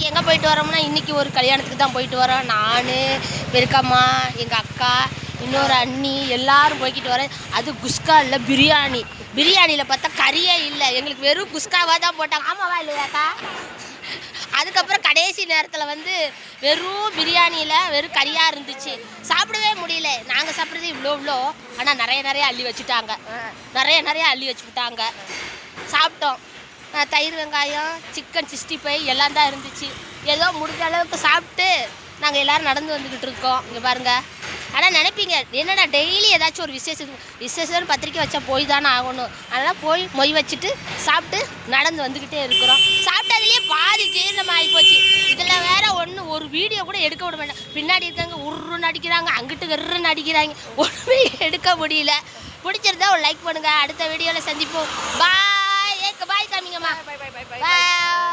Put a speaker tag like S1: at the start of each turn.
S1: இன்றைக்கி எங்கே போயிட்டு வரோம்னா இன்றைக்கி ஒரு கல்யாணத்துக்கு தான் போயிட்டு வரோம். நான் பெருக்கம்மா எங்கள் அக்கா இன்னொரு அண்ணி எல்லோரும் போய்கிட்டு வரேன். அது குஸ்கா இல்லை பிரியாணி. பிரியாணியில் பார்த்தா கறியே இல்லை, எங்களுக்கு வெறும் குஸ்காவாக தான் போட்டாங்க. ஆமாவா இல்லையாக்கா? அதுக்கப்புறம் கடைசி நேரத்தில் வந்து வெறும் பிரியாணியில் வெறும் கறியாக இருந்துச்சு, சாப்பிடவே முடியல. நாங்கள் சாப்பிட்றது இவ்வளோ ஆனால் நிறைய அள்ளி வச்சுட்டாங்க, நிறைய அள்ளி வச்சுக்கிட்டாங்க. சாப்பிட்டோம். தயிர் வெங்காயம் சிக்கன் 65 எல்லாம் தான் இருந்துச்சு. ஏதோ முடிஞ்ச அளவுக்கு சாப்பிட்டு நாங்கள் எல்லோரும் நடந்து வந்துக்கிட்டு இருக்கோம். இங்கே பாருங்கள். ஆனால் நினைப்பீங்க என்னடா டெய்லி ஏதாச்சும் ஒரு விசேஷம்னு பத்திரிக்கை வச்சா போய் தானே ஆகணும். அதனால் போய் மொய் வச்சுட்டு சாப்பிட்டு நடந்து வந்துக்கிட்டே இருக்கிறோம். சாப்பிட்டதுலேயே பாதி ஜீரணம் ஆகிப்போச்சு. இதில் வேற ஒரு வீடியோ கூட எடுக்க விட வேண்டாம். பின்னாடி இருக்காங்க உருன்னு அடிக்கிறாங்க, அங்கிட்டு கருன்னு அடிக்கிறாங்க, ஒன்றுமே எடுக்க முடியல. பிடிச்சிருந்தா ஒரு லைக் பண்ணுங்கள். அடுத்த வீடியோவில் சந்திப்போம். பாய். பாய் காமிங்கம்மா. பாய்.